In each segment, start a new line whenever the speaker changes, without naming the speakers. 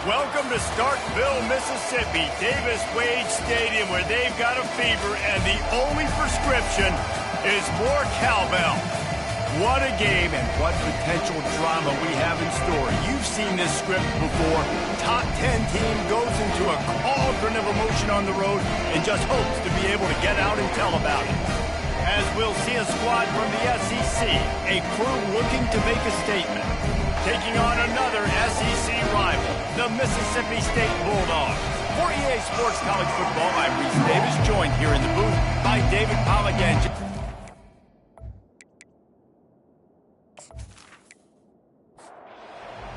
Welcome to Starkville, Mississippi, Davis Wade Stadium, where they've got a fever, and the only prescription is more cowbell. What a game and what potential drama we have in store. You've seen this script before. Top 10 team goes into a cauldron of emotion on the road and just hopes to be able to get out and tell about it. As we'll see a squad from the SEC, a crew looking to make a statement, taking on another SEC rival, the Mississippi State Bulldogs. For EA Sports College Football, I'm Reese Davis, joined here in the booth by David Pollack and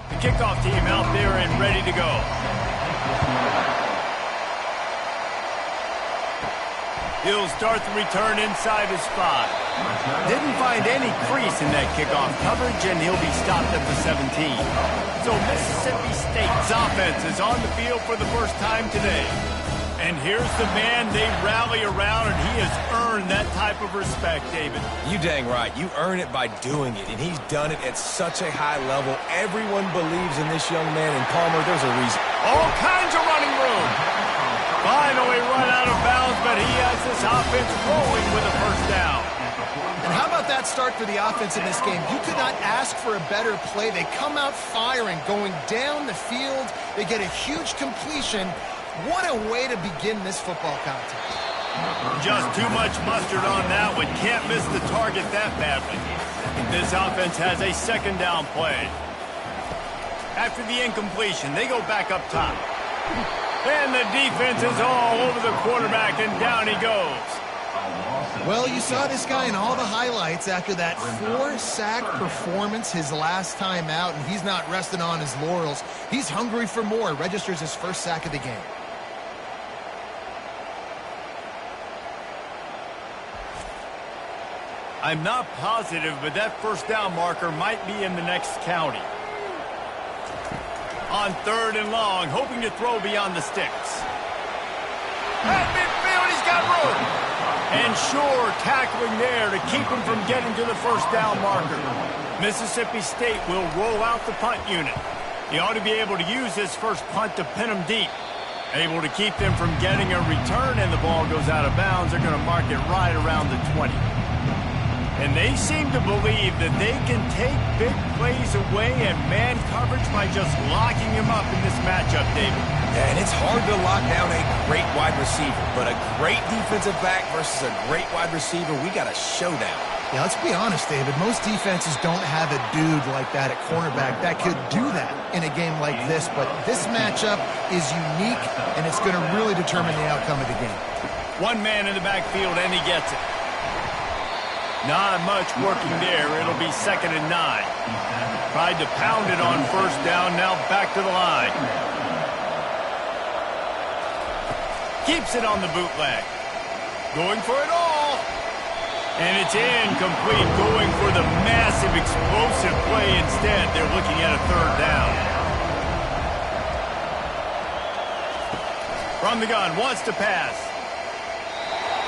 the kickoff team out there and ready to go. He'll start the return inside his 5. Didn't find any crease in that kickoff coverage, and he'll be stopped at the 17. So Mississippi State's offense is on the field for the first time today. And here's the man they rally around, and he has earned that type of respect, David.
You dang right. You earn it by doing it, and he's done it at such a high level. Everyone believes in this young man, and Palmer, there's a reason.
All kinds of running room. Finally run out of bounds, but he has this offense rolling with a first down.
And how about that start for the offense in this game? You could not ask for a better play. They come out firing, going down the field. They get a huge completion. What a way to begin this football contest.
Just too much mustard on that one. Can't miss the target that badly. This offense has a second down play. After the incompletion, they go back up top. And the defense is all over the quarterback, and down he goes.
Well, you saw this guy in all the highlights after that 4-sack performance his last time out, and he's not resting on his laurels. He's hungry for more. Registers his first sack of the game.
I'm not positive, but that first down marker might be in the next county. On 3rd and long, hoping to throw beyond the sticks. At midfield, he's got room. And sure, tackling there to keep him from getting to the first down marker. Mississippi State will roll out the punt unit. He ought to be able to use his first punt to pin them deep. Able to keep them from getting a return, and the ball goes out of bounds. They're going to mark it right around the 20. And they seem to believe that they can take big plays away and man coverage by just locking him up in this matchup, David.
Yeah, and it's hard to lock down a great wide receiver, but a great defensive back versus a great wide receiver, we got a showdown.
Yeah, let's be honest, David. Most defenses don't have a dude like that at cornerback that could do that in a game like this, but this matchup is unique, and it's going to really determine the outcome of the game.
One man in the backfield, and he gets it. Not much working there. It'll be 2nd and 9. Tried to pound it on first down, now back to the line. Keeps it on the bootleg. Going for it all. And it's incomplete. Going for the massive explosive play instead. They're looking at a 3rd down. From the gun, wants to pass.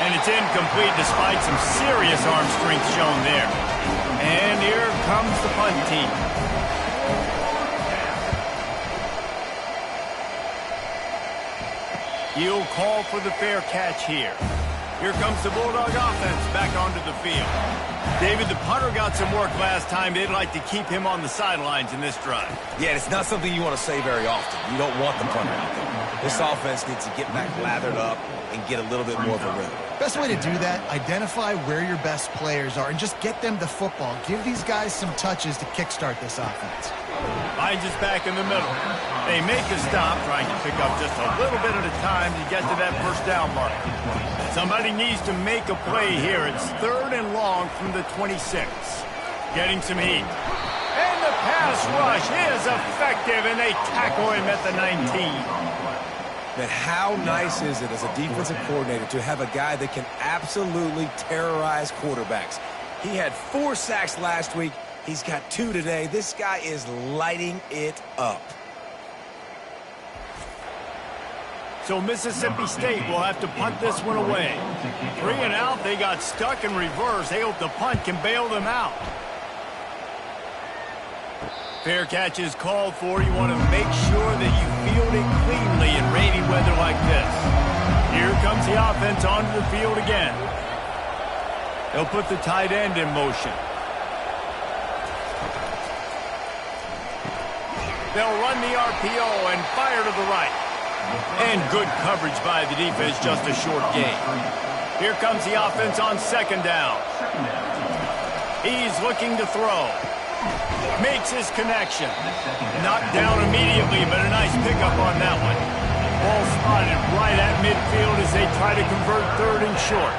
And it's incomplete despite some serious arm strength shown there. And here comes the punt team. He'll call for the fair catch here. Here comes the Bulldog offense back onto the field. David, the punter got some work last time. They'd like to keep him on the sidelines in this drive.
Yeah, it's not something you want to say very often. You don't want the punter out there. This offense needs to get back lathered up and get a little bit more of a rhythm.
Best way to do that, identify where your best players are and just get them the football. Give these guys some touches to kickstart this offense.
Finds us back in the middle. They make a stop, trying to pick up just a little bit at a time to get to that first down mark. Somebody needs to make a play here. It's 3rd and long from the 26. Getting some heat. And the pass rush is effective, and they tackle him at the 19.
But how nice is it as a defensive coordinator to have a guy that can absolutely terrorize quarterbacks? He had 4 sacks last week. He's got 2 today. This guy is lighting it up.
So Mississippi State will have to punt this one away. 3 and out, they got stuck in reverse. They hope the punt can bail them out. Fair catch is called for. You want to make sure that you field it cleanly in rainy weather like this. Here comes the offense onto the field again. They'll put the tight end in motion. They'll run the RPO and fire to the right. And good coverage by the defense, just a short gain. Here comes the offense on second down. He's looking to throw. Makes his connection. Knocked down immediately, but a nice pickup on that one. Ball spotted right at midfield as they try to convert third and short.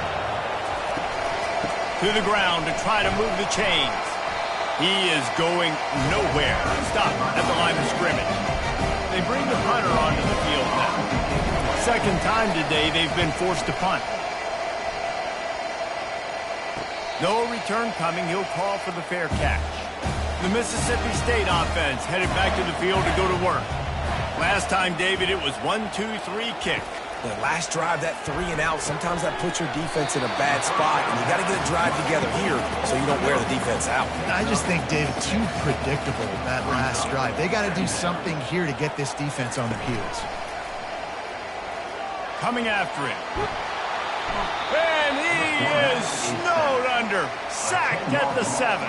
To the ground to try to move the chains. He is going nowhere. Stop at the line of scrimmage. They bring the punter onto the field now. Second time today they've been forced to punt. No return coming. He'll call for the fair catch. The Mississippi State offense headed back to the field to go to work. Last time, David, it was 1-2-3 kick.
The last drive, that 3 and out, sometimes that puts your defense in a bad spot, and you got to get a drive together here so you don't wear the defense out.
I just think, David, too predictable, that last drive. They got to do something here to get this defense on their heels.
Coming after it. And he is snowed under. Sacked at the 7.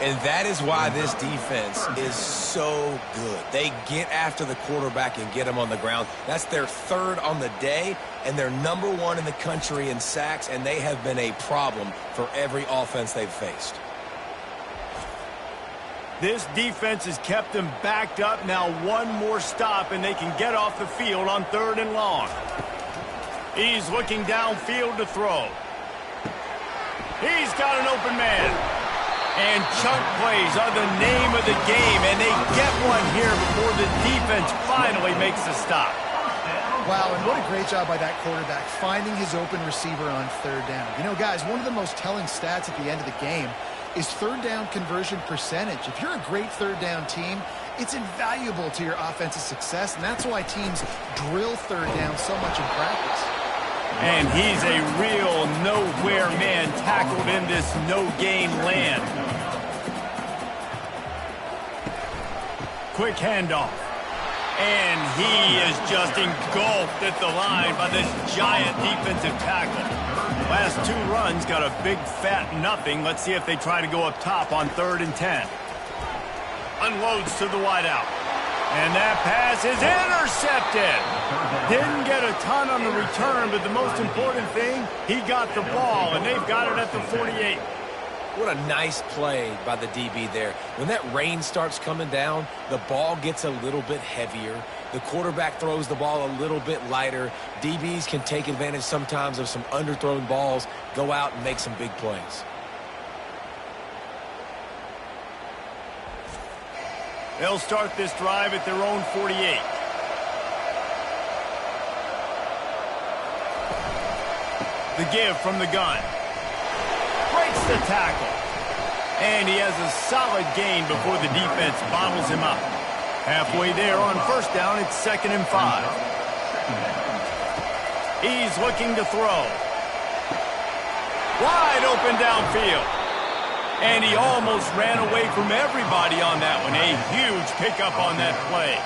And that is why this defense is so good. They get after the quarterback and get him on the ground. That's their third on the day, and they're #1 in the country in sacks, and they have been a problem for every offense they've faced.
This defense has kept them backed up. Now one more stop, and they can get off the field on 3rd and long. He's looking downfield to throw. He's got an open man. And chunk plays are the name of the game, and they get one here before the defense finally makes the stop.
Wow, and what a great job by that quarterback, finding his open receiver on 3rd down. You know, guys, one of the most telling stats at the end of the game is 3rd down conversion percentage. If you're a great 3rd down team, it's invaluable to your offensive success, and that's why teams drill 3rd down so much in practice.
And he's a real nowhere man tackled in this no-gain land. Quick handoff. And he is just engulfed at the line by this giant defensive tackle. Last 2 runs got a big fat nothing. Let's see if they try to go up top on 3rd and 10. Unloads to the wideout. And that pass is intercepted. Didn't get a ton on the return, but the most important thing, he got the ball, and they've got it at the 48.
What a nice play by the DB there. When that rain starts coming down, the ball gets a little bit heavier. The quarterback throws the ball a little bit lighter. DBs can take advantage sometimes of some underthrown balls, go out and make some big plays.
They'll start this drive at their own 48. The give from the gun. Breaks the tackle. And he has a solid gain before the defense bottles him up. Halfway there on 1st down, it's 2nd and 5. He's looking to throw. Wide open downfield. And he almost ran away from everybody on that one. A huge pickup on that play.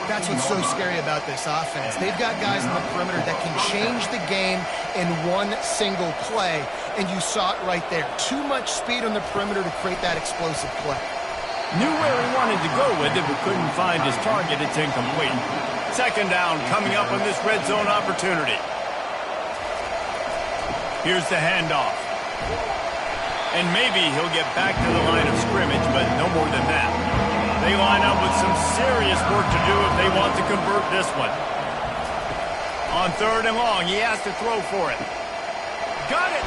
That's what's so scary about this offense. They've got guys in the perimeter that can change the game in one single play, and you saw it right there. Too much speed on the perimeter to create that explosive play.
Knew where he wanted to go with it, but couldn't find his target. It's incomplete. 2nd down coming up on this red zone opportunity. Here's the handoff. And maybe he'll get back to the line of scrimmage, but no more than that. They line up with some serious work to do if they want to convert this one. On 3rd and long, he has to throw for it. Got it!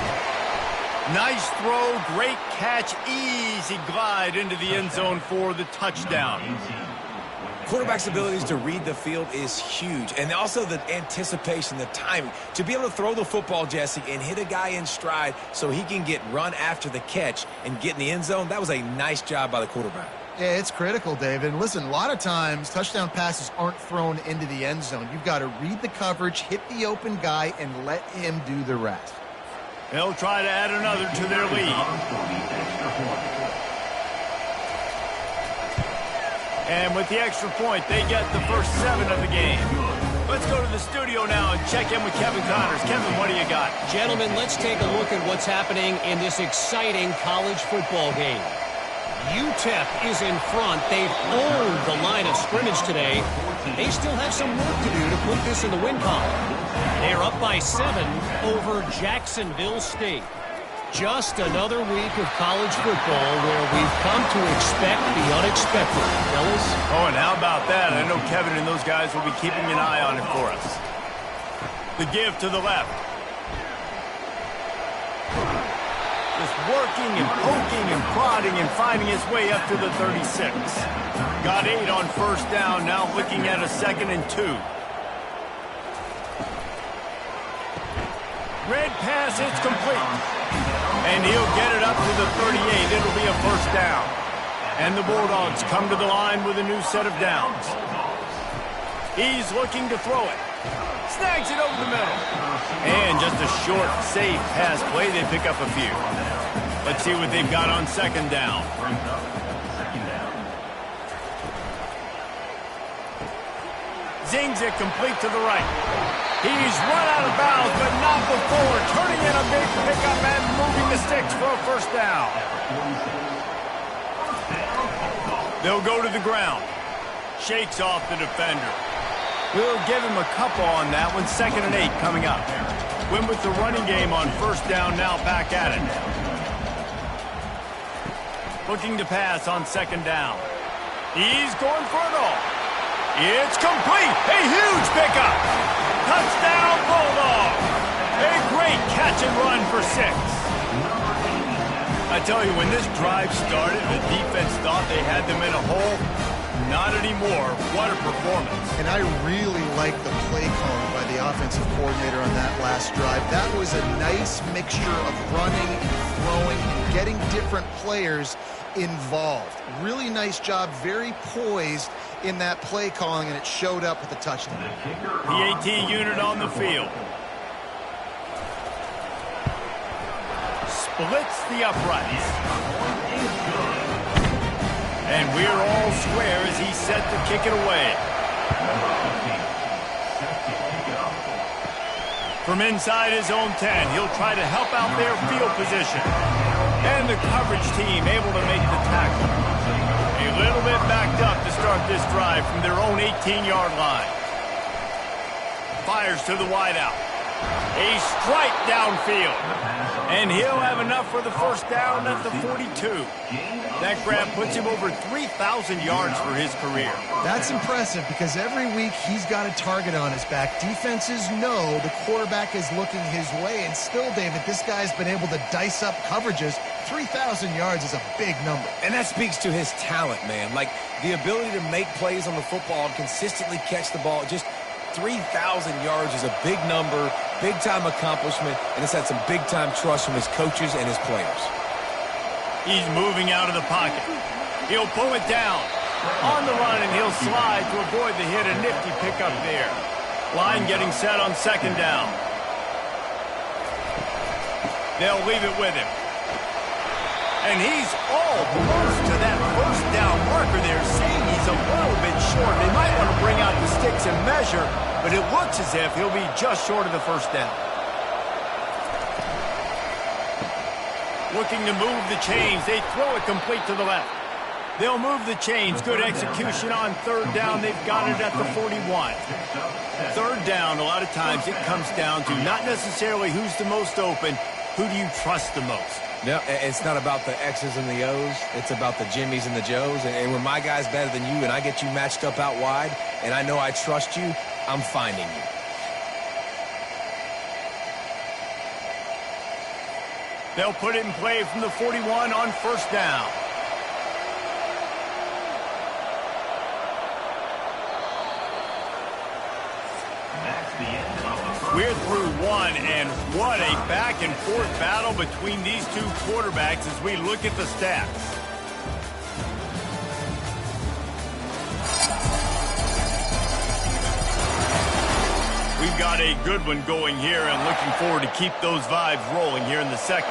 Nice throw, great catch, easy glide into the end zone for the touchdown.
Quarterback's abilities to read the field is huge, and also the anticipation, the timing. To be able to throw the football, Jesse, and hit a guy in stride so he can get run after the catch and get in the end zone, that was a nice job by the quarterback.
Yeah, it's critical, David. And listen, a lot of times touchdown passes aren't thrown into the end zone. You've got to read the coverage, hit the open guy, and let him do the rest.
They'll try to add another to their lead. And with the extra point, they get the first 7 of the game. Let's go to the studio now and check in with Kevin Connors. Kevin, what do you got?
Gentlemen, let's take a look at what's happening in this exciting college football game. UTEP is in front. They've owned the line of scrimmage today. They still have some work to do to put this in the win column. They're up by 7 over Jacksonville State. Just another week of college football where we've come to expect the unexpected. Fellas?
Oh, and how about that? I know Kevin and those guys will be keeping an eye on it for us. The give to the left. Just working and poking and prodding and finding his way up to the 36. Got 8 on first down, now looking at a 2nd and 2. Red pass, it's complete. And he'll get it up to the 38. It'll be a first down. And the Bulldogs come to the line with a new set of downs. He's looking to throw it. Snags it over the middle. And just a short, safe pass play. They pick up a few. Let's see what they've got on 2nd down. Zings it complete to the right. He's run out of bounds, but not before turning in a big pickup and moving the sticks for a first down. They'll go to the ground. Shakes off the defender. We'll give him a couple on that one. 2nd and 8 coming up. Win with the running game on first down, now back at it. Looking to pass on 2nd down. He's going for it all. It's complete. A huge pickup. Touchdown, Bulldog. A great catch and run for 6. I tell you, when this drive started, the defense thought they had them in a hole. Not anymore. What a performance.
And I really like the play calling by the offensive coordinator on that last drive. That was a nice mixture of running and throwing and getting different players involved. Really nice job, very poised in that play calling, and it showed up with the touchdown.
The AT unit on the field. Splits the uprights. And we're all square as he's set to kick it away. From inside his own 10, he'll try to help out their field position. And the coverage team able to make the tackle. A little bit backed up to start this drive from their own 18-yard line. Fires to the wideout. A strike downfield. And he'll have enough for the first down at the 42. That grab puts him over 3,000 yards for his career.
That's impressive because every week he's got a target on his back. Defenses know the quarterback is looking his way. And still, David, this guy's been able to dice up coverages. 3,000 yards is a big number.
And that speaks to his talent, man. Like, the ability to make plays on the football and consistently catch the ball. Just 3,000 yards is a big number, big-time accomplishment, and it's had some big-time trust from his coaches and his players.
He's moving out of the pocket. He'll pull it down. On the run, and he'll slide to avoid the hit. A nifty pickup there. Line getting set on 2nd down. They'll leave it with him. And he's almost to that first down marker there, saying he's a little bit short. They might want to bring out the sticks and measure, but it looks as if he'll be just short of the first down. Looking to move the chains. They throw it complete to the left. They'll move the chains. Good execution on 3rd down. They've got it at the 41. 3rd down, a lot of times it comes down to not necessarily who's the most open, who do you trust the most?
No, it's not about the X's and the O's. It's about the Jimmys and the Joes. And when my guy's better than you and I get you matched up out wide and I know I trust you, I'm finding you.
They'll put it in play from the 41 on first down. We're through one, and what a back-and-forth battle between these two quarterbacks as we look at the stats. We've got a good one going here, and looking forward to keep those vibes rolling here in the second.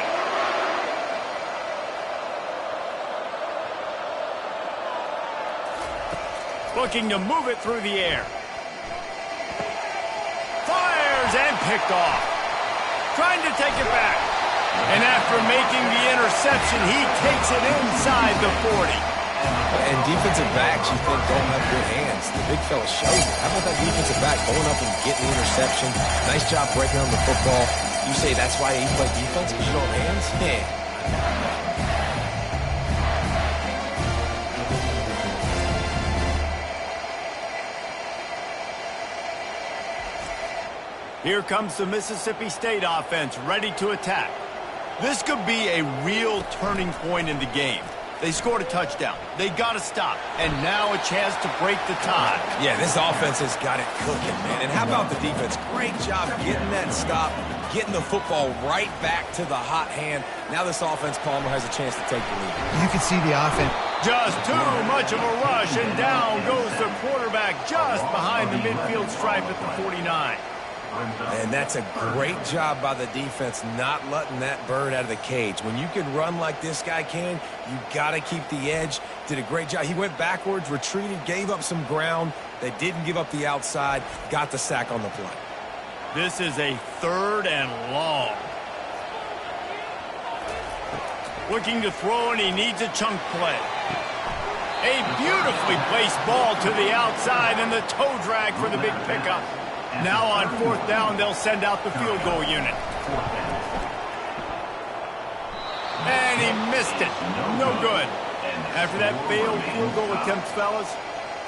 Looking to move it through the air. Fires and picked off. Trying to take it back. And after making the interception, he takes it inside the 40.
And defensive backs, you think, don't have good hands. The big fella shows it. How about that defensive back going up and getting the interception? Nice job breaking on the football. You say that's why you play defense because you don't have hands? Yeah.
Here comes the Mississippi State offense ready to attack. This could be a real turning point in the game. They scored a touchdown. They got to stop. And now a chance to break the tie.
Yeah, this offense has got it cooking, man. And how about the defense? Great job getting that stop, getting the football right back to the hot hand. Now this offense, Palmer, has a chance to take the lead.
You can see the offense.
Just too much of a rush, and down goes the quarterback just behind the midfield stripe at the 49.
And that's a great job by the defense not letting that bird out of the cage. When you can run like this guy can, you got to keep the edge. Did a great job. He went backwards, retreated, gave up some ground. They didn't give up the outside, got the sack on the play.
This is a 3rd and long. Looking to throw, and he needs a chunk play. A beautifully placed ball to the outside, and the toe drag for the big pickup. Now on 4th down, they'll send out the field goal unit. And he missed it. No good. After that failed field goal attempt, fellas,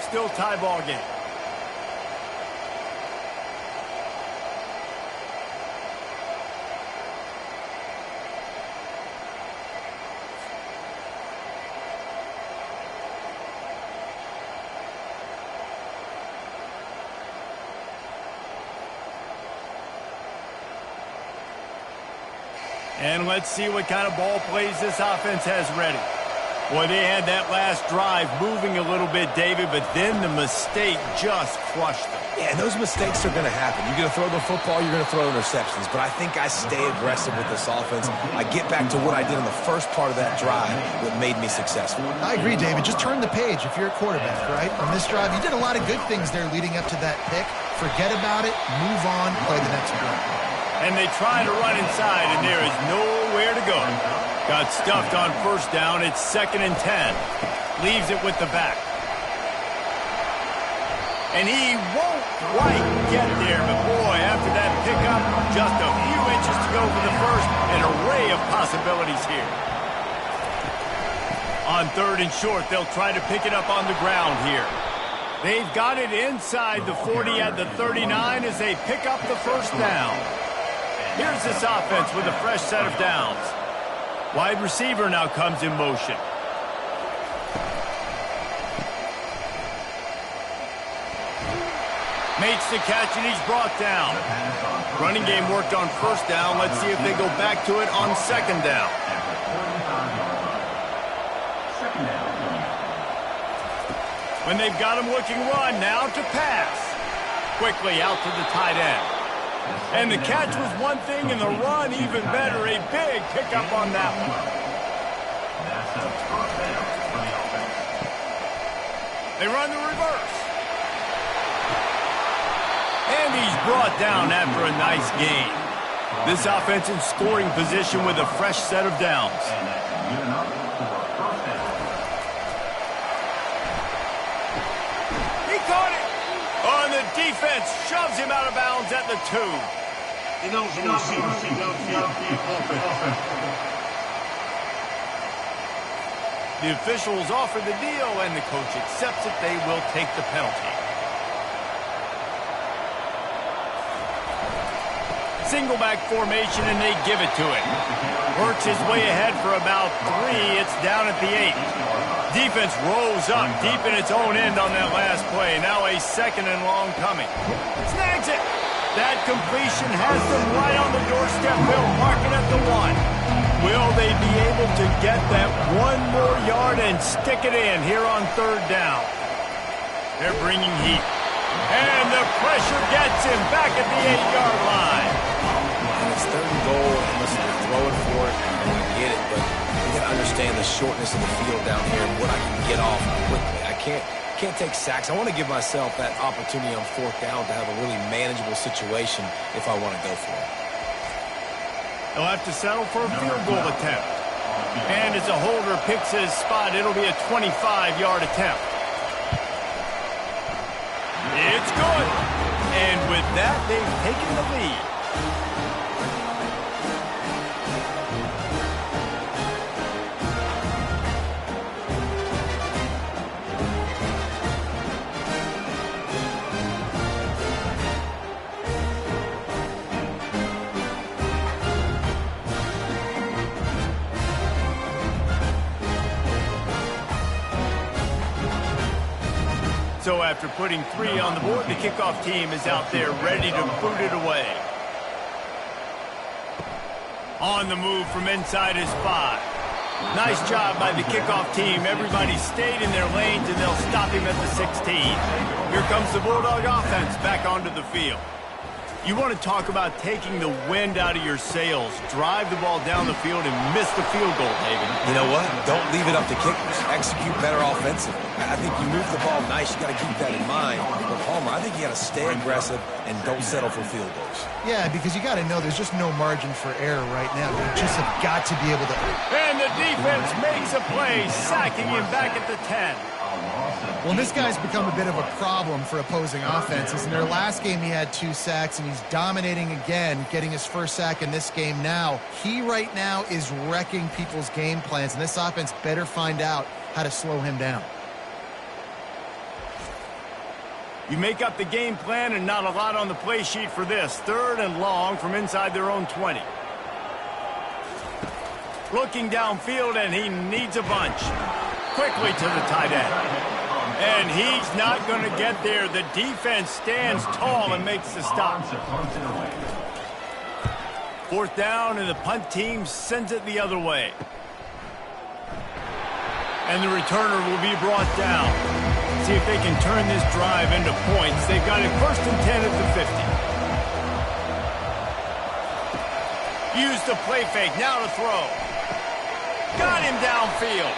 still tie ball game. And let's see what kind of ball plays this offense has ready. Boy, they had that last drive moving a little bit, David, but then the mistake just crushed them.
Yeah, and those mistakes are going to happen. You're going to throw the football, you're going to throw interceptions. But I think I stay aggressive with this offense. I get back to what I did in the first part of that drive that made me successful.
I agree, David. Just turn the page if you're a quarterback, right? On this drive, you did a lot of good things there leading up to that pick. Forget about it, move on, play the next play.
And they try to run inside, and there is nowhere to go. Got stuffed on 1st down. It's 2nd and 10. Leaves it with the back. And he won't quite get there, but boy, after that pickup, just a few inches to go for the first. An array of possibilities here. On 3rd and short, they'll try to pick it up on the ground here. They've got it inside the 40 at the 39 as they pick up the 1st down. Here's this offense with a fresh set of downs. Wide receiver now comes in motion. Makes the catch, and he's brought down. Running game worked on 1st down. Let's see if they go back to it on 2nd down. When they've got him looking run, now to pass. Quickly out to the tight end. And the catch was one thing, and the run even better. A big pickup on that one. They run the reverse. And he's brought down after a nice gain. This offense in scoring position with a fresh set of downs. He caught it. On the defense, shoves him out of bounds at the 2. The officials offer the deal, and the coach accepts it. They will take the penalty. Single back formation, and they give it to him. Works his way ahead for about 3. It's down at the 8. Defense rose up deep in its own end on that last play. Now a 2nd and long coming. Snags it. That completion has them right on the doorstep. They'll mark it at the 1. Will they be able to get that 1 more yard and stick it in here on 3rd down? They're bringing heat. And the pressure gets him back at the 8-yard line.
And it's 3rd and goal. Listen, they're throwing for it. I get it, but you got to understand the shortness of the field down here and what I can get off quickly. I can't take sacks. I want to give myself that opportunity on 4th down to have a really manageable situation if I want to go for it.
He'll have to settle for a field goal attempt. And as a holder picks his spot, it'll be a 25-yard attempt. It's good. And with that, they've taken the lead. So after putting 3 on the board, the kickoff team is out there ready to boot it away. On the move from inside his 5. Nice job by the kickoff team. Everybody stayed in their lanes, and they'll stop him at the 16. Here comes the Bulldog offense back onto the field. You want to talk about taking the wind out of your sails. Drive the ball down the field and miss the field goal, David.
You know what? Don't leave it up to kickers. Execute better offensively. I think you move the ball nice. You got to keep that in mind. But Palmer, I think you got to stay aggressive and don't settle for field goals.
Yeah, because you got to know there's just no margin for error right now. You just have got to be able to.
And the defense makes a play, sacking him back at the 10.
Well, this guy's become a bit of a problem for opposing offenses. In their last game, he had 2 sacks, and he's dominating again, getting his first sack in this game now. He right now is wrecking people's game plans, and this offense better find out how to slow him down.
You make up the game plan and not a lot on the play sheet for this. 3rd and long from inside their own 20. Looking downfield, and he needs a bunch. Quickly to the tight end. And he's not going to get there. The defense stands tall and makes the stop. 4th down, and the punt team sends it the other way. And the returner will be brought down. See if they can turn this drive into points. They've got it 1st and 10 at the 50. Use the play fake. Now to throw. Got him downfield.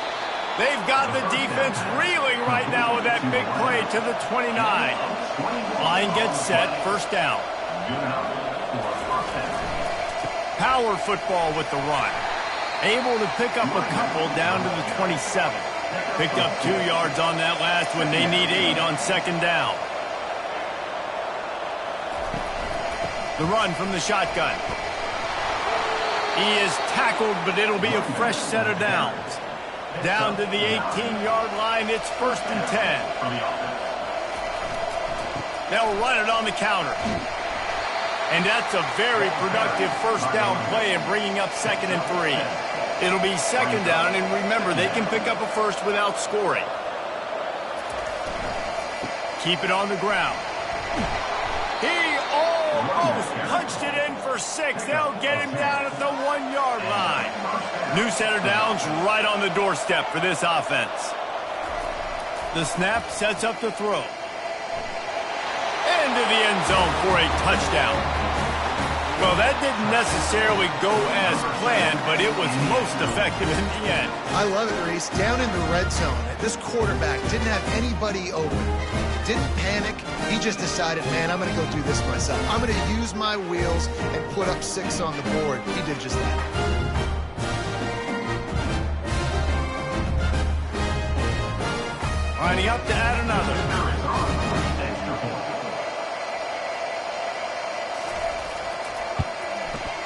They've got the defense reeling right now with that big play to the 29. Line gets set, 1st down. Power football with the run. Able to pick up a couple down to the 27. Picked up 2 yards on that last one. They need 8 on 2nd down. The run from the shotgun. He is tackled, but it'll be a fresh set of downs. Down to the 18-yard line, it's 1st and 10. They'll run it on the counter. And that's a very productive 1st down play in bringing up 2nd and 3. It'll be 2nd down, and remember, they can pick up a first without scoring. Keep it on the ground. He almost punched it in for 6. They'll get him down at the 1-yard line. New set of downs right on the doorstep for this offense. The snap sets up the throw. Into the end zone for a touchdown. Well, that didn't necessarily go as planned, but it was most effective in the end.
I love it, Reese. Down in the red zone, this quarterback didn't have anybody open. Didn't panic. He just decided, man, I'm going to go do this myself. I'm going to use my wheels and put up 6 on the board. He did just that.
Lining up to add another.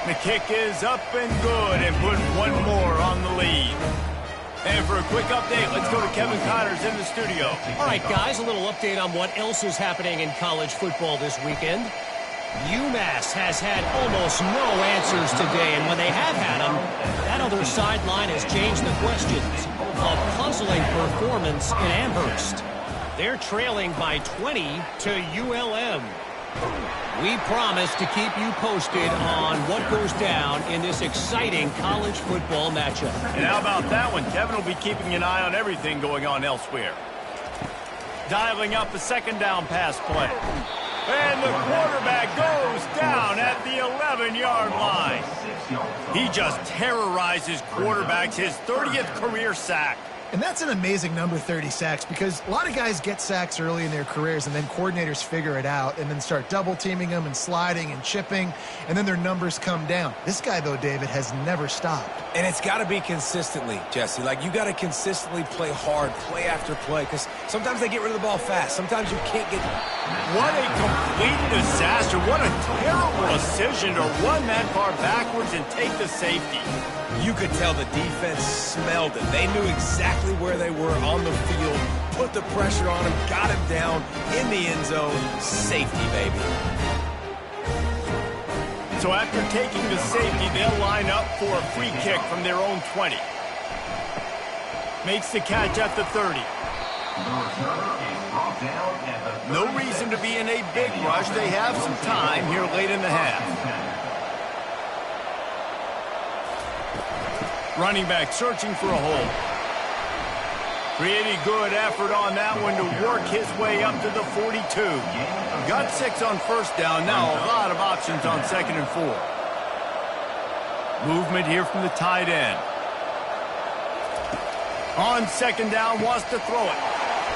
The kick is up and good, and put 1 more on the lead. And for a quick update, let's go to Kevin Connors in the studio.
All right, guys, a little update on what else is happening in college football this weekend. UMass has had almost no answers today, and when they have had them, that other sideline has changed the questions. A puzzling performance in Amherst. They're trailing by 20 to ULM. We promise to keep you posted on what goes down in this exciting college football matchup.
And how about that one? Kevin will be keeping an eye on everything going on elsewhere. Dialing up a 2nd down pass play. And the quarterback goes down at the 11-yard line. He just terrorizes quarterbacks, his 30th career sack.
And that's an amazing number, 30 sacks, because a lot of guys get sacks early in their careers and then coordinators figure it out and then start double teaming them and sliding and chipping, and then their numbers come down. This guy, though, David, has never stopped.
And it's got to be consistently, Jesse. Like, you got to consistently play hard, play after play, because sometimes they get rid of the ball fast. Sometimes you can't get...
What a complete disaster. What a terrible decision to run that far backwards and take the safety.
You could tell the defense smelled it. They knew exactly where they were on the field, put the pressure on him, got him down in the end zone. Safety, baby.
So after taking the safety, they'll line up for a free kick from their own 20. Makes the catch at the 30. No reason to be in a big rush. They have some time here late in the half. Running back searching for a hole. Pretty good effort on that one to work his way up to the 42. Got 6 on first down. Now a lot of options on 2nd and 4. Movement here from the tight end. On 2nd down, wants to throw it.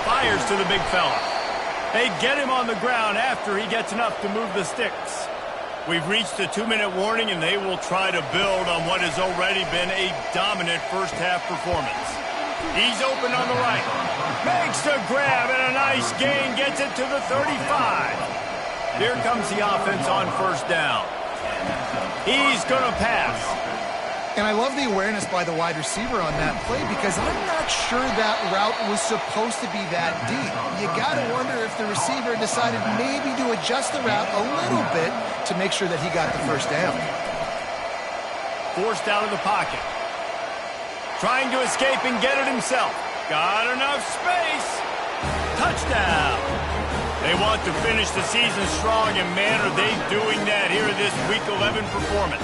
Fires to the big fella. They get him on the ground after he gets enough to move the sticks. We've reached the 2-minute warning, and they will try to build on what has already been a dominant first-half performance. He's open on the right. Makes the grab, and a nice gain gets it to the 35. Here comes the offense on first down. He's going to pass.
And I love the awareness by the wide receiver on that play because I'm not sure that route was supposed to be that deep. You got to wonder if the receiver decided maybe to adjust the route a little bit to make sure that he got the first down.
Forced out of the pocket. Trying to escape and get it himself. Got enough space. Touchdown. They want to finish the season strong, and man, are they doing that here in this Week 11 performance.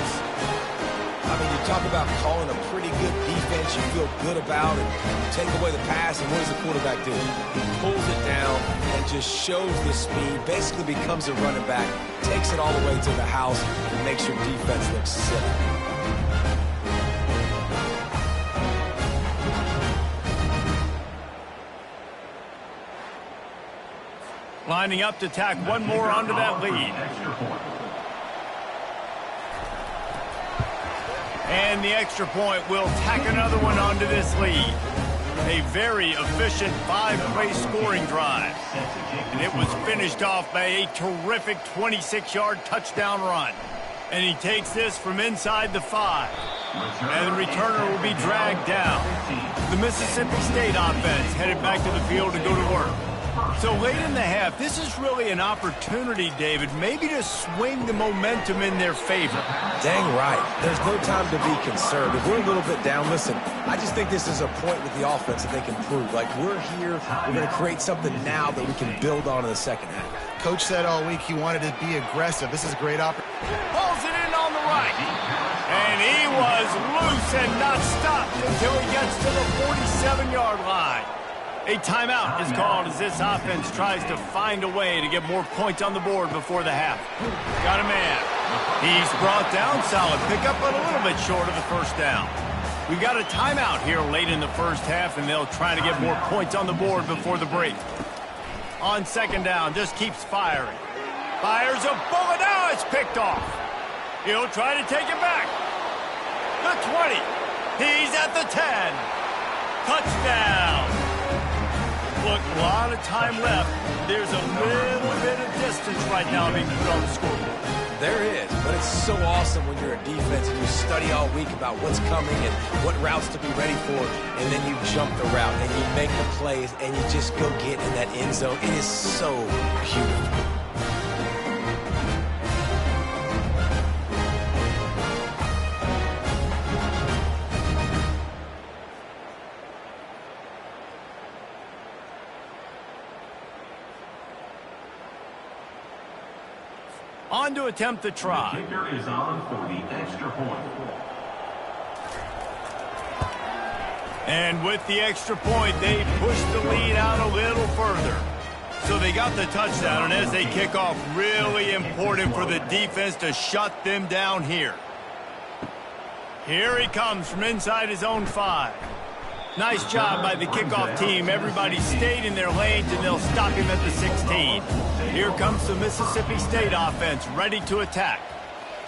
I mean, you talk about calling a pretty good defense you feel good about, and you take away the pass, and what does the quarterback do? He pulls it down and just shows the speed, basically becomes a running back, takes it all the way to the house, and makes your defense look silly.
Lining up to tack one more onto that lead. And the extra point will tack another one onto this lead. A very efficient 5-play scoring drive. And it was finished off by a terrific 26-yard touchdown run. And he takes this from inside the 5. And the returner will be dragged down. The Mississippi State offense headed back to the field to go to work. So late in the half, this is really an opportunity, David, maybe to swing the momentum in their favor.
Dang right. There's no time to be concerned. If we're a little bit down, listen, I just think this is a point with the offense that they can prove. Like, we're here, we're going to create something now that we can build on in the second half.
Coach said all week he wanted to be aggressive. This is a great opportunity.
Pulls it in on the right. And he was loose and not stopped until he gets to the 47-yard line. A timeout is called as this offense tries to find a way to get more points on the board before the half. Got a man. He's brought down. Solid pickup, but a little bit short of the first down. We've got a timeout here late in the first half, and they'll try to get more points on the board before the break. On second down, just keeps firing. Fires a bullet. Now it's picked off. He'll try to take it back. The 20. He's at the 10. Touchdown. Look, a lot of time left. There's a little bit of distance right now being put on the scoreboard.
There is, but it's so awesome when you're a defense and you study all week about what's coming and what routes to be ready for, and then you jump the route and you make the plays and you just go get in that end zone. It is so beautiful.
On to attempt the try.
The kicker is on for the extra point.
And with the extra point, they push the lead out a little further. So they got the touchdown, and as they kick off, really important for the defense to shut them down here. Here he comes from inside his own 5. Nice job by the kickoff team. Everybody stayed in their lanes, and they'll stop him at the 16. Here comes the Mississippi State offense, ready to attack.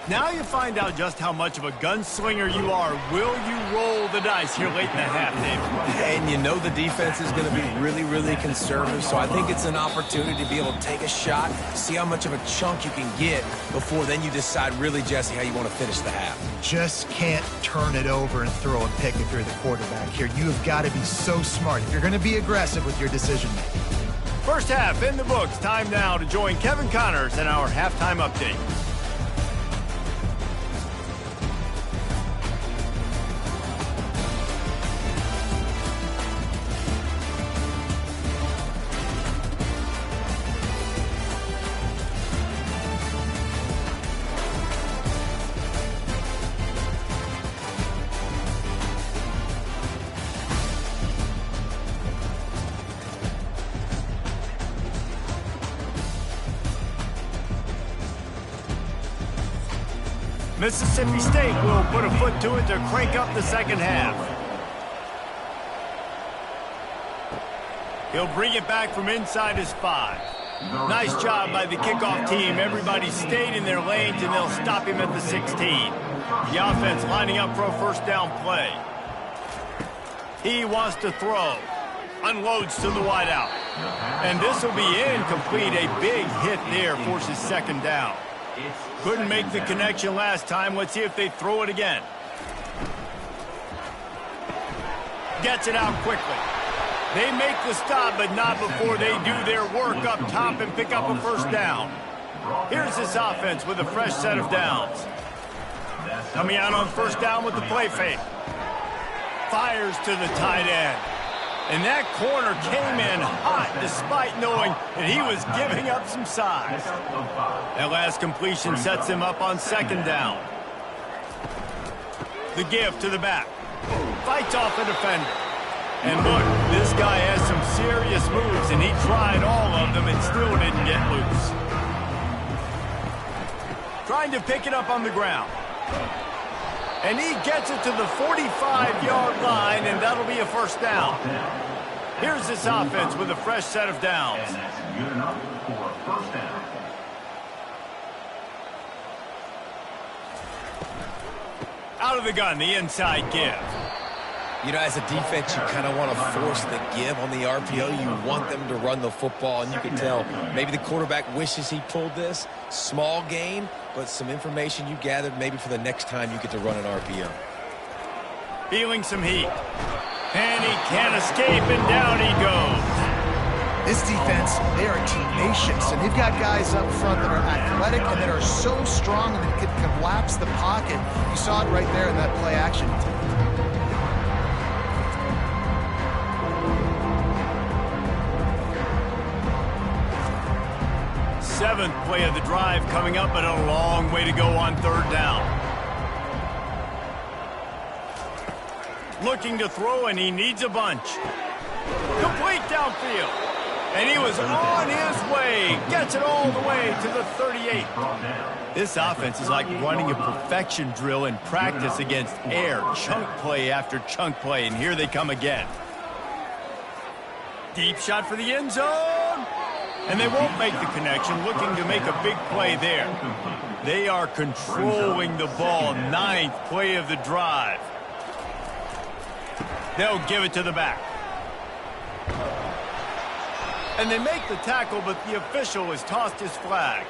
Now you find out just how much of a gunslinger you are. Will you roll the dice here late in the half, David?
And you know the defense is going to be really, really conservative, so I think it's an opportunity to be able to take a shot, see how much of a chunk you can get before then you decide really, Jesse, how you want to finish the half.
Just can't turn it over and throw and pick if you're the quarterback here. You have got to be so smart if you're going to be aggressive with your decision-making.
First half in the books. Time now to join Kevin Connors in our halftime update. Mississippi State will put a foot to it to crank up the second half. He'll bring it back from inside his 5. Nice job by the kickoff team. Everybody stayed in their lanes, and they'll stop him at the 16. The offense lining up for a first down play. He wants to throw. Unloads to the wideout. And this will be incomplete. A big hit there forces second down. Couldn't make the connection last time. Let's see if they throw it again. Gets it out quickly. They make the stop, but not before they do their work up top and pick up a first down. Here's this offense with a fresh set of downs. Coming out on first down with the play fake. Fires to the tight end. And that corner came in hot despite knowing that he was giving up some size. That last completion sets him up on second down. The give to the back. Fights off a defender. And look, this guy has some serious moves, and he tried all of them and still didn't get loose. Trying to pick it up on the ground. And he gets it to the 45-yard line, and that'll be a first down. Here's this offense with a fresh set of downs.
And that's good enough for a first down.
Out of the gun, the inside give.
You know, as a defense, you kind of want to force the give on the RPO. You want them to run the football, and you can tell maybe the quarterback wishes he pulled this. Small gain, but some information you gathered maybe for the next time you get to run an RPO.
Feeling some heat. And he can't escape, and down he goes.
This defense, they are tenacious, and they've got guys up front that are athletic and that are so strong and that can collapse the pocket. You saw it right there in that play action.
Seventh play of the drive coming up, but a long way to go on third down. Looking to throw, and he needs a bunch. Complete downfield. And he was on his way. Gets it all the way to the 38. This offense is like running a perfection drill in practice against air. Chunk play after chunk play, and here they come again. Deep shot for the end zone. And they won't make the connection, looking to make a big play there. They are controlling the ball. Ninth play of the drive. They'll give it to the back. And they make the tackle, but the official has tossed his flag.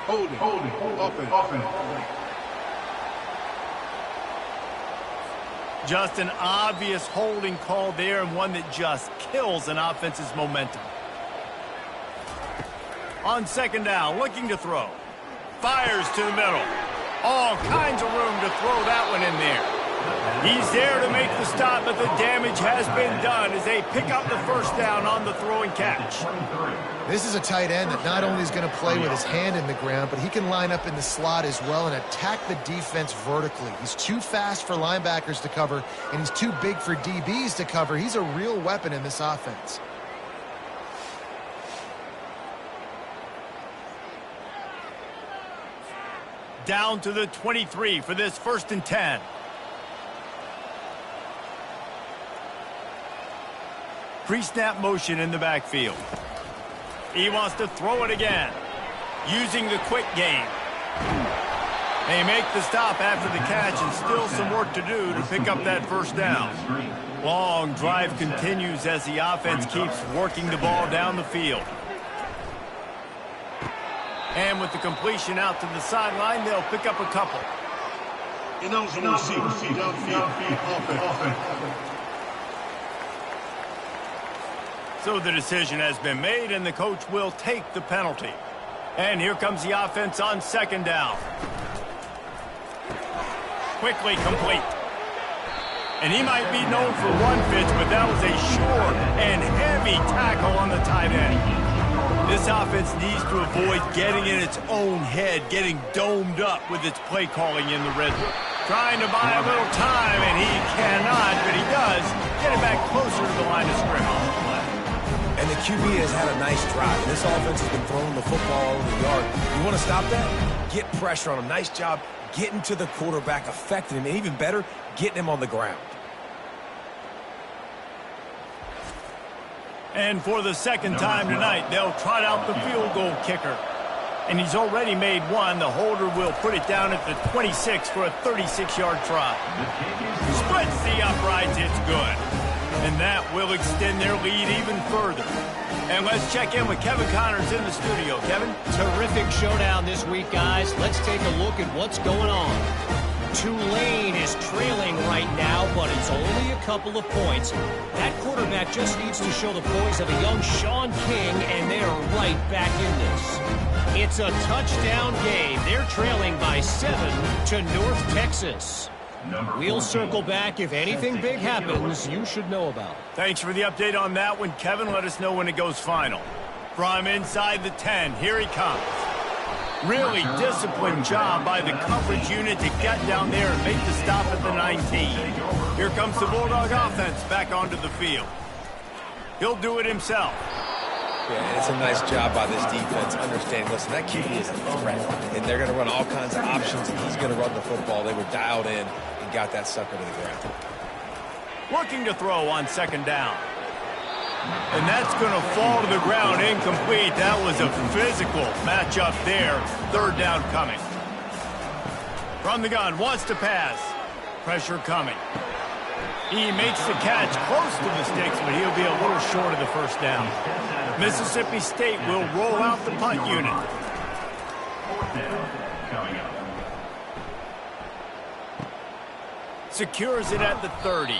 Holding. Offense.
Just an obvious holding call there, and one that just kills an offense's momentum. On second down, looking to throw. Fires to the middle. All kinds of room to throw that one in there. He's there to make the stop, but the damage has been done as they pick up the first down on the throwing catch.
This is a tight end that not only is going to play with his hand in the ground, but he can line up in the slot as well and attack the defense vertically. He's too fast for linebackers to cover, and he's too big for DBs to cover. He's a real weapon in this offense.
Down to the 23 for this 1st and 10. Pre-snap motion in the backfield. He wants to throw it again, using the quick game. They make the stop after the catch, and still some work to do to pick up that first down. Long drive continues as the offense keeps working the ball down the field. And with the completion out to the sideline, they'll pick up a couple. So the decision has been made, and the coach will take the penalty. And here comes the offense on second down. Quickly complete. And he might be known for one pitch, but that was a short and heavy tackle on the tight end. This offense needs to avoid getting in its own head, getting domed up with its play calling in the red zone. Trying to buy a little time, and he cannot, but he does get it back closer to the line of scrimmage.
And the QB has had a nice drive. This offense has been throwing the football over the yard. You want to stop that? Get pressure on him. Nice job getting to the quarterback, affecting him, and even better, getting him on the ground.
And for the second time tonight, they'll trot out the field goal kicker. And he's already made one. The holder will put it down at the 26 for a 36-yard try. Splits the uprights. It's good. And that will extend their lead even further. And let's check in with Kevin Connors in the studio. Kevin?
Terrific showdown this week, guys. Let's take a look at what's going on. Tulane is trailing right now, but it's only a couple of points. That quarterback just needs to show the poise of a young Sean King, and they are right back in this. It's a touchdown game. They're trailing by 7 to North Texas. We'll circle back if anything big happens you should know about.
Thanks for the update on that one, Kevin. Let us know when it goes final. From inside the 10, here he comes. Really disciplined job by the coverage unit to get down there and make the stop at the 19. Here comes the Bulldog offense back onto the field. He'll do it himself.
Yeah, and it's a nice job by this defense understanding, listen, that QB is a threat, and they're going to run all kinds of options, and he's going to run the football. They were dialed in and got that sucker to the ground.
Looking to throw on second down. And that's going to fall to the ground incomplete. That was a physical matchup there. Third down coming. From the gun, wants to pass. Pressure coming. He makes the catch close to the sticks, but he'll be a little short of the first down. Mississippi State will roll out the punt unit. Secures it at the 30.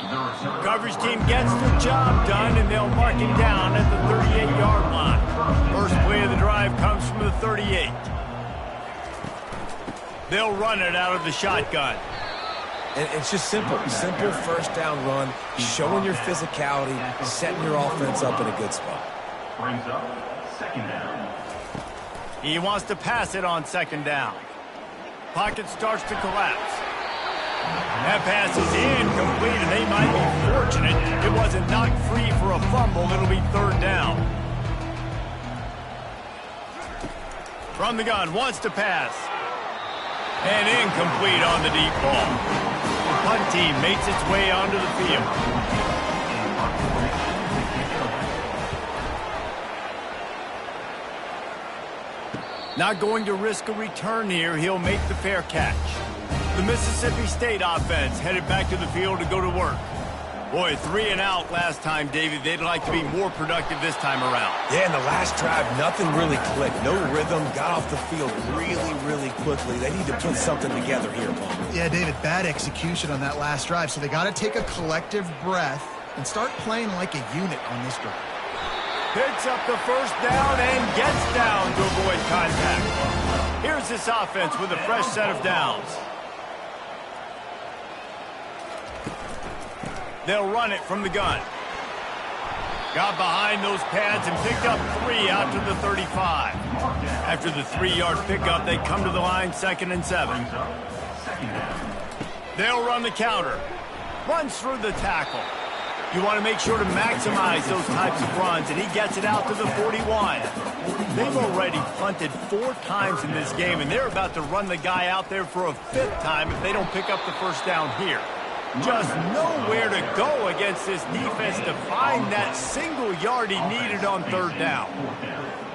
Coverage team gets the job done, and they'll mark him down at the 38-yard line. First play of the drive comes from the 38. They'll run it out of the shotgun.
And it's just simple. Simple first down run, showing your physicality, setting your offense up in a good spot.
Brings up second down.
He wants to pass it on second down. Pocket starts to collapse. That pass is incomplete, and they might be fortunate it wasn't knocked free for a fumble. It'll be third down. From the gun, wants to pass. And incomplete on the deep ball. The punt team makes its way onto the field. Not going to risk a return here. He'll make the fair catch. The Mississippi State offense headed back to the field to go to work. Boy, 3 and out last time, David. They'd like to be more productive this time around.
Yeah, in the last drive, nothing really clicked. No rhythm, got off the field really quickly. They need to put something together here, Paul.
Yeah, David, bad execution on that last drive, so they got to take a collective breath and start playing like a unit on this drive.
Picks up the first down and gets down to avoid contact. Here's this offense with a fresh set of downs. They'll run it from the gun. Got behind those pads and picked up 3 out to the 35. After the 3-yard pickup, they come to the line 2nd and 7. They'll run the counter. Runs through the tackle. You want to make sure to maximize those types of runs, and he gets it out to the 41. They've already punted 4 times in this game, and they're about to run the guy out there for a 5th time if they don't pick up the first down here. Just nowhere to go against this defense to find that single yard he needed on third down.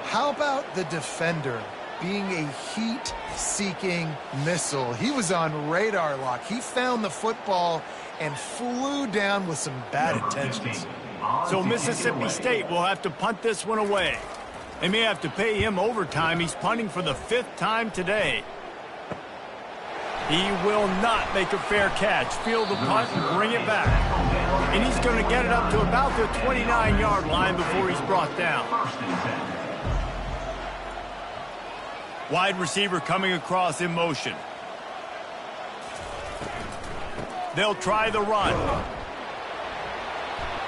How about the defender being a heat-seeking missile? He was on radar lock. He found the football and flew down with some bad intentions.
So Mississippi State will have to punt this one away. They may have to pay him overtime. He's punting for the 5th time today. He will not make a fair catch. Field the punt and bring it back. And he's going to get it up to about the 29-yard line before he's brought down. Wide receiver coming across in motion. They'll try the run.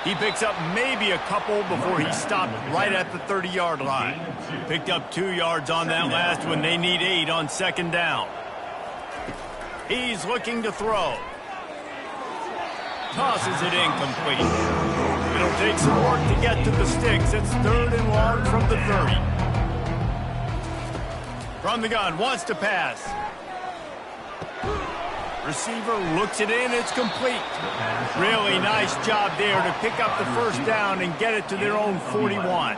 He picks up maybe a couple before he stopped right at the 30-yard line. Picked up 2 yards on that last one. They need 8 on second down. He's looking to throw. Tosses it incomplete. It'll take some work to get to the sticks. It's 3rd and long from the 30. From the gun, wants to pass. Receiver looks it in, it's complete. Really nice job there to pick up the first down and get it to their own 41.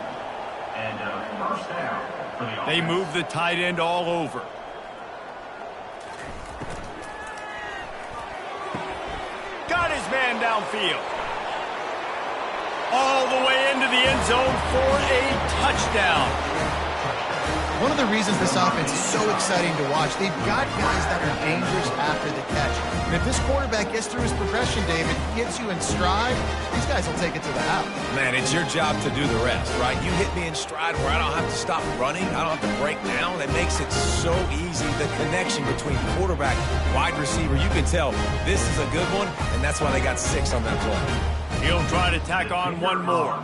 They move the tight end all over. Got his man downfield. All the way into the end zone for a touchdown.
One of the reasons this offense is so exciting to watch, they've got guys that are dangerous after the catch. And if this quarterback gets through his progression, David, gets you in stride, these guys will take it to the house.
Man, it's your job to do the rest, right? You hit me in stride where I don't have to stop running. I don't have to break down. It makes it so easy. The connection between quarterback, wide receiver, you can tell this is a good one, and that's why they got 6 on that play.
He'll try to tack on one more.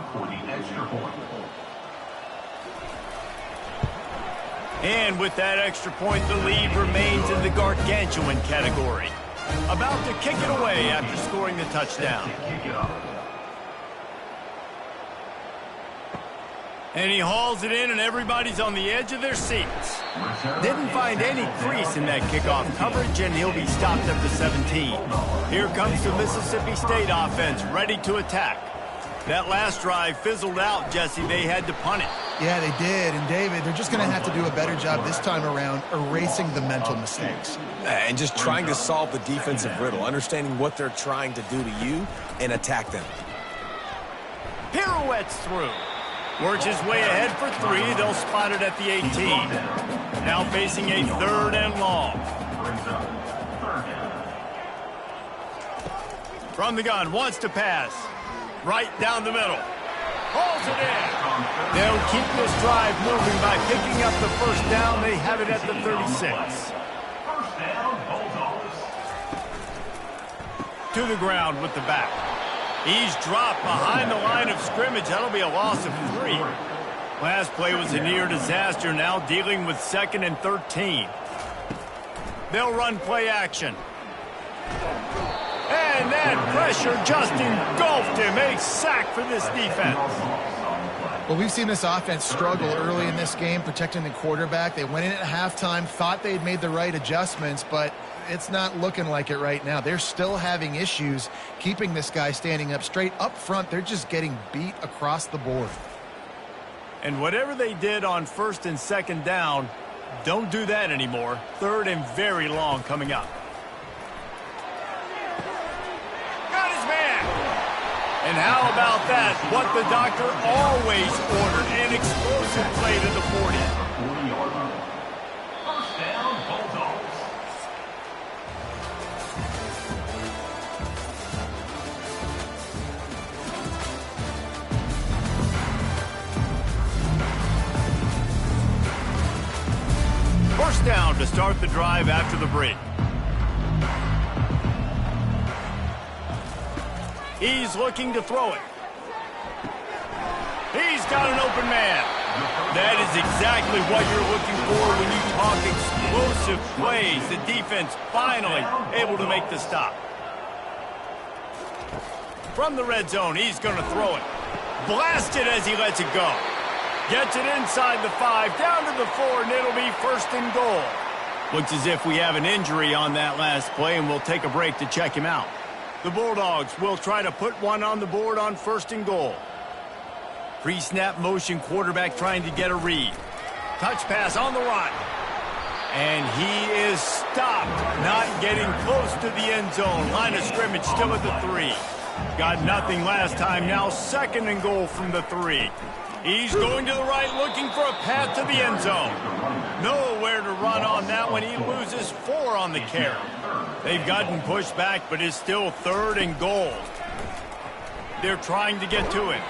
And with that extra point, the lead remains in the gargantuan category. About to kick it away after scoring the touchdown. And he hauls it in, and everybody's on the edge of their seats. Didn't find any crease in that kickoff coverage, and he'll be stopped at the 17. Here comes the Mississippi State offense, ready to attack. That last drive fizzled out, Jesse. They had to punt it.
Yeah, they did. And, David, they're just going to have to do a better job this time around erasing the mental mistakes.
And just trying to solve the defensive riddle, understanding what they're trying to do to you and attack them.
Pirouettes through. Works his way ahead for 3. They'll spot it at the 18. Now facing a 3rd and long. From the gun, wants to pass. Right down the middle. Hauls it in. They'll keep this drive moving by picking up the first down. They have it at the 36. To the ground with the back. He's dropped behind the line of scrimmage. That'll be a loss of 3. Last play was a near disaster. Now dealing with 2nd and 13. They'll run play action. And that pressure just engulfed him. A sack for this defense.
Well, we've seen this offense struggle early in this game, protecting the quarterback. They went in at halftime, thought they'd made the right adjustments, but it's not looking like it right now. They're still having issues keeping this guy standing up straight. Up front, they're just getting beat across the board.
And whatever they did on 1st and 2nd down, don't do that anymore. 3rd and very long coming up. And how about that? What the doctor always ordered, an explosive play to the 40.
First down, Bulldogs.
First down to start the drive after the break. He's looking to throw it. He's got an open man. That is exactly what you're looking for when you talk explosive plays. The defense finally able to make the stop. From the red zone, he's going to throw it. Blasted as he lets it go. Gets it inside the 5, down to the 4, and it'll be 1st and goal. Looks as if we have an injury on that last play, and we'll take a break to check him out. The Bulldogs will try to put one on the board on 1st and goal. Pre-snap motion quarterback trying to get a read. Touch pass on the run. And he is stopped, not getting close to the end zone. Line of scrimmage still at the 3. Got nothing last time, now 2nd and goal from the 3. He's going to the right, looking for a path to the end zone. Nowhere to run on that one. He loses 4 on the carry. They've gotten pushed back, but it's still 3rd and goal. They're trying to get to him.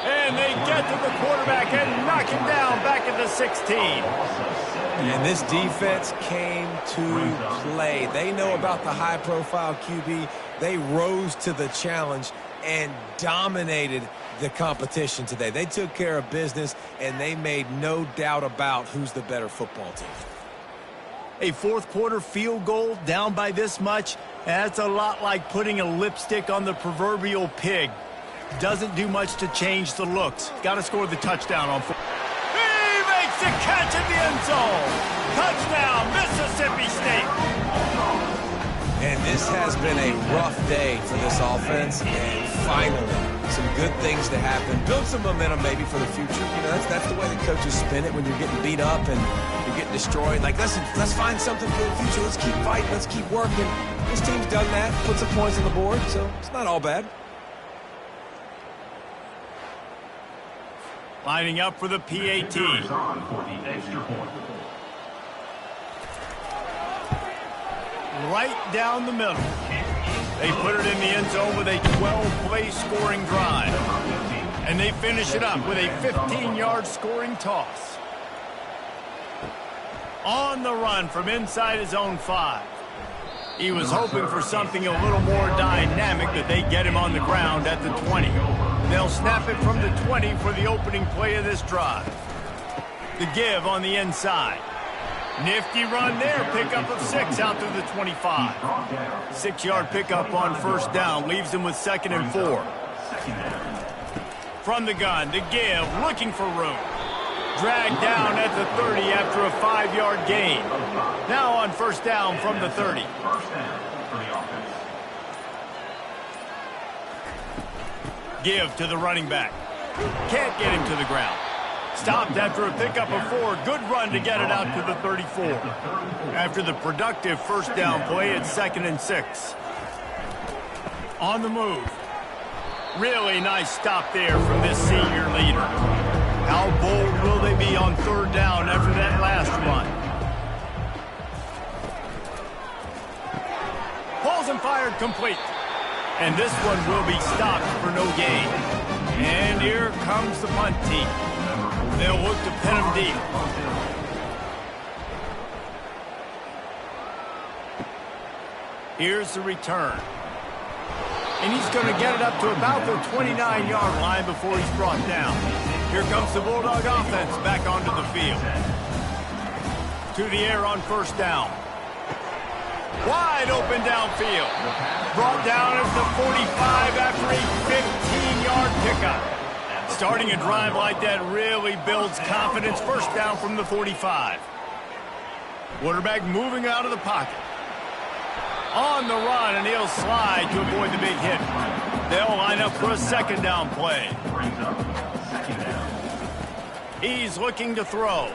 And they get to the quarterback and knock him down back at the 16.
And this defense came to play. They know about the high-profile QB. They rose to the challenge and dominated the competition today. They took care of business, and they made no doubt about who's the better football team.
A 4th quarter field goal down by this much, that's a lot like putting a lipstick on the proverbial pig. Doesn't do much to change the looks. Got to score the touchdown on 4. He makes the catch in the end zone. Touchdown, Mississippi State.
And this has been a rough day for this offense, and finally, some good things to happen. Build some momentum maybe for the future. You know, that's the way the coaches spin it when you're getting beat up and you're getting destroyed. Like, let's find something for the future. Let's keep fighting. Let's keep working. This team's done that, put some points on the board, so it's not all bad.
Lining up for the PAT.
On for the extra point.
Right down the middle. They put it in the end zone with a 12-play scoring drive. And they finish it up with a 15-yard scoring toss. On the run from inside his own 5. He was hoping for something a little more dynamic, but they get him on the ground at the 20. They'll snap it from the 20 for the opening play of this drive. The give on the inside. Nifty run there, pickup of 6 out to the 25. 6-yard pickup on 1st down, leaves him with 2nd and 4. From the gun, the give, looking for room. Dragged down at the 30 after a 5-yard gain. Now on 1st down from the 30. Give to the running back. Can't get him to the ground. Stopped after a pickup of 4. Good run to get it out to the 34. After the productive 1st down play, it's 2nd and 6. On the move. Really nice stop there from this senior leader. How bold will they be on 3rd down after that last run? Pulls and fired complete. And this one will be stopped for no gain. And here comes the punt team. They'll look to pin him deep. Here's the return. And he's going to get it up to about the 29-yard line before he's brought down. Here comes the Bulldog offense back onto the field. To the air on 1st down. Wide open downfield. Brought down at the 45 after a 15-yard pickup. Starting a drive like that really builds confidence. 1st down from the 45. Quarterback moving out of the pocket. On the run, and he'll slide to avoid the big hit. They'll line up for a 2nd down play. He's looking to throw.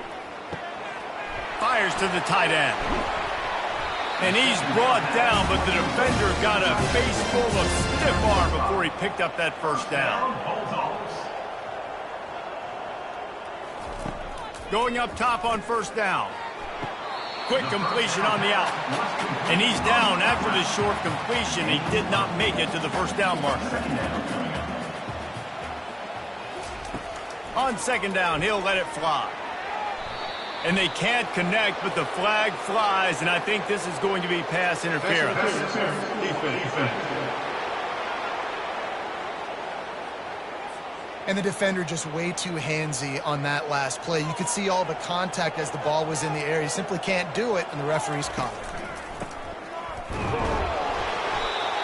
Fires to the tight end. And he's brought down, but the defender got a face full of stiff arm before he picked up that 1st down. Going up top on 1st down. Quick completion on the out. And he's down after the short completion. He did not make it to the 1st down marker. On 2nd down, he'll let it fly. And they can't connect, but the flag flies, and I think this is going to be pass interference.
And the defender just way too handsy on that last play. You could see all the contact as the ball was in the air. He simply can't do it, and the referee's caught it.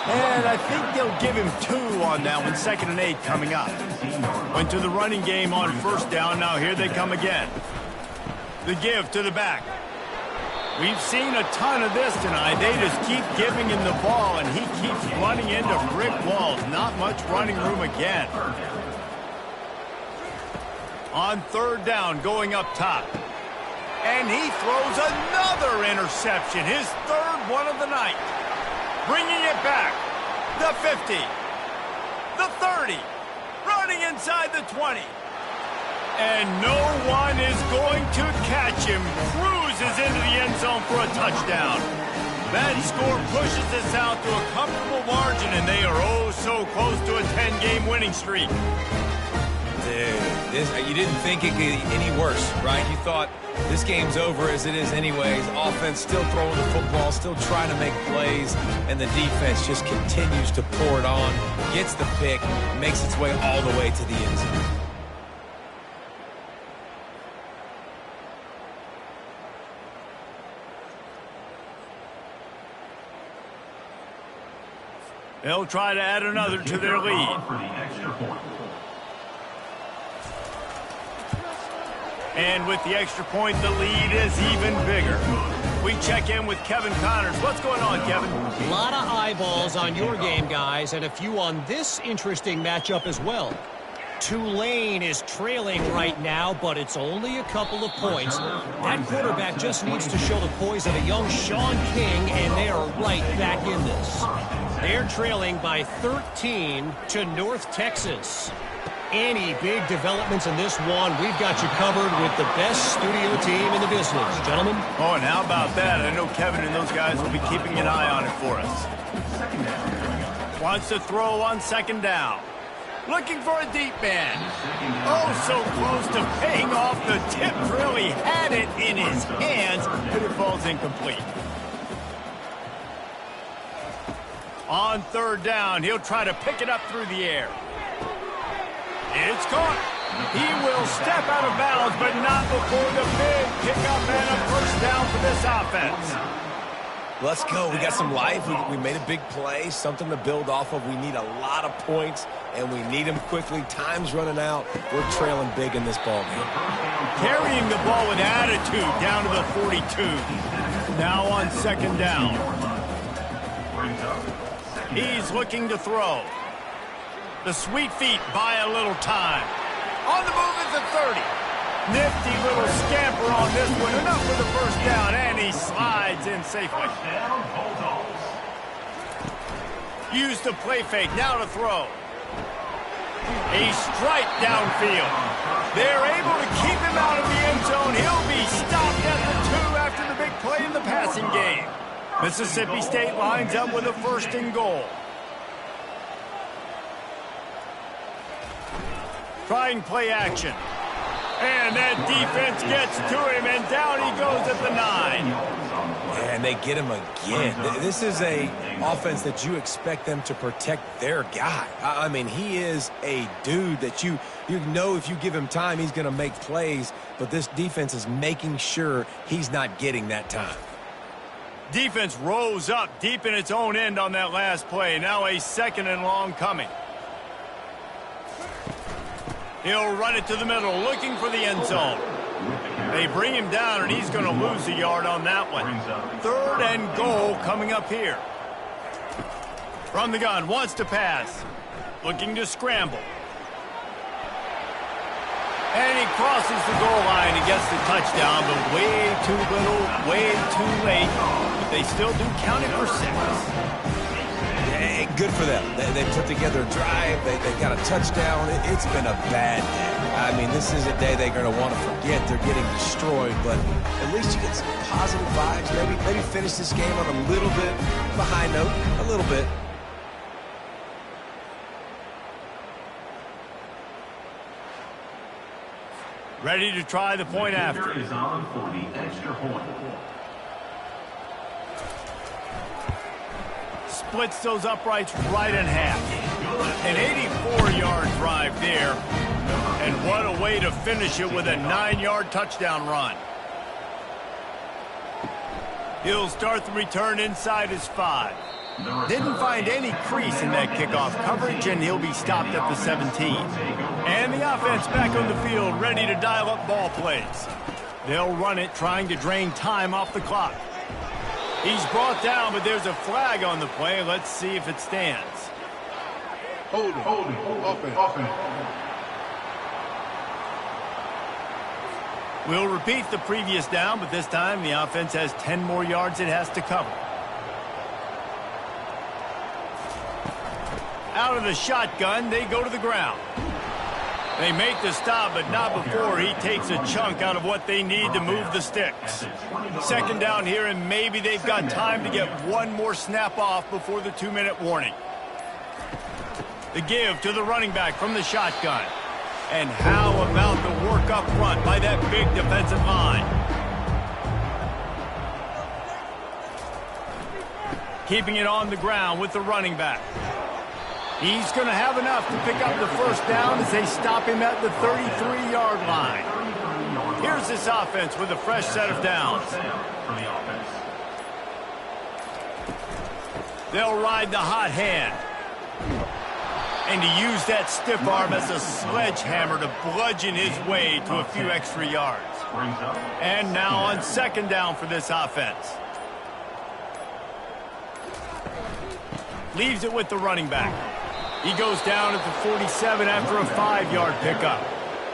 And I think they'll give him 2 on that one. 2nd and 8 coming up. Went to the running game on 1st down. Now here they come again. The give to the back. We've seen a ton of this tonight. They just keep giving him the ball, and he keeps running into brick walls. Not much running room again. On third down, going up top. And he throws another interception, his third one of the night. Bringing it back. The 50. The 30. Running inside the 20. And no one is going to catch him. Cruises into the end zone for a touchdown. That score pushes us out to a comfortable margin, and they are oh so close to a 10-game winning streak.
Dude, you didn't think it could get any worse, right? You thought this game's over as it is anyways. Offense still throwing the football, still trying to make plays, and the defense just continues to pour it on, gets the pick, makes its way all the way to the end zone.
They'll try to add another to their lead. And with the extra point, the lead is even bigger. We check in with Kevin Connors. What's going on, Kevin?
A lot of eyeballs on your game, guys, and a few on this interesting matchup as well. Tulane is trailing right now, but it's only a couple of points. That quarterback just needs to show the poise of a young Sean King, and they are right back in this. They're trailing by 13 to North Texas. Any big developments in this one, we've got you covered with the best studio team in the business, gentlemen.
Oh, and how about that? I know Kevin and those guys will be keeping an eye on it for us. Wants to throw on second down. Looking for a deep man. Oh, so close to paying off the tip drill. He had it in his hands, but it falls incomplete. On third down, he'll try to pick it up through the air. It's caught. He will step out of bounds, but not before the big pickup and a first down for this offense.
Let's go. We got some life. We made a big play, something to build off of. We need a lot of points, and we need them quickly. Time's running out. We're trailing big in this ball game.
Carrying the ball with attitude down to the 42. Now on second down. He's looking to throw. The sweet feet buy a little time. On the move is the 30. Nifty little scamper on this one. Enough for the first down, and he slides in safely. Used the play fake, now to throw. A strike downfield. They're able to keep him out of the end zone. He'll be stopped at the 2 after the big play in the passing game. Mississippi State lines up with a first and goal. Trying play action. And that defense gets to him, and down he goes at the 9.
And they get him again. This is a offense that you expect them to protect their guy. I mean, he is a dude that you know if you give him time, he's going to make plays. But this defense is making sure he's not getting that time.
Defense rose up deep in its own end on that last play. Now a second and long coming. He'll run it to the middle, looking for the end zone. They bring him down, and he's going to lose a yard on that one. Third and goal coming up here. From the gun, wants to pass. Looking to scramble. And he crosses the goal line and gets the touchdown, but way too little, way too late. But they still do count it for 6.
Good for them. They put together a drive. They got a touchdown. It's been a bad day. I mean, this is a day they're going to want to forget. They're getting destroyed, but at least you get some positive vibes. Maybe finish this game on a little bit of a high note. A little bit.
Ready to try the point after.
Is on for the extra point.
Splits those uprights right in half. An 84-yard drive there. And what a way to finish it with a 9-yard touchdown run. He'll start the return inside his 5. Didn't find any crease in that kickoff coverage, and he'll be stopped at the 17. And the offense back on the field, ready to dial up ball plays. They'll run it, trying to drain time off the clock. He's brought down, but there's a flag on the play. Let's see if it stands.
Holding. Offense.
We'll repeat the previous down, but this time the offense has 10 more yards it has to cover. Out of the shotgun, they go to the ground. They make the stop, but not before he takes a chunk out of what they need to move the sticks. Second down here, and maybe they've got time to get one more snap off before the 2-minute warning. The give to the running back from the shotgun. And how about the work up front by that big defensive line? Keeping it on the ground with the running back. He's going to have enough to pick up the first down as they stop him at the 33-yard line. Here's this offense with a fresh set of downs. They'll ride the hot hand. And to use that stiff arm as a sledgehammer to bludgeon his way to a few extra yards. And now on second down for this offense. Leaves it with the running back. He goes down at the 47 after a 5-yard pickup.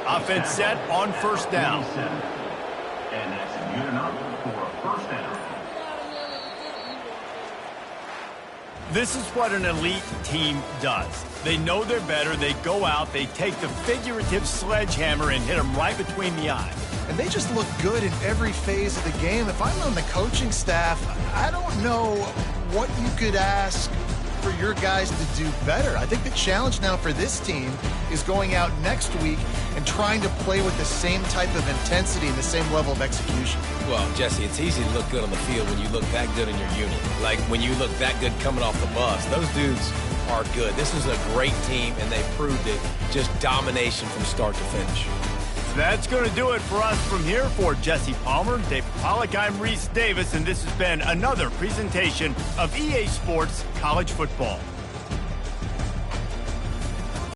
Offense set on first down.
And that's good enough for a first down.
This is what an elite team does. They know they're better. They go out. They take the figurative sledgehammer and hit them right between the eyes.
And they just look good in every phase of the game. If I'm on the coaching staff, I don't know what you could ask for your guys to do better. I think the challenge now for this team is going out next week and trying to play with the same type of intensity and the same level of execution.
Well, Jesse, it's easy to look good on the field when you look that good in your unit. Like when you look that good coming off the bus. Those dudes are good. This is a great team, and they proved it. Just domination from start to finish.
That's going to do it for us from here. For Jesse Palmer, David Pollack, I'm Reese Davis, and this has been another presentation of EA Sports College Football.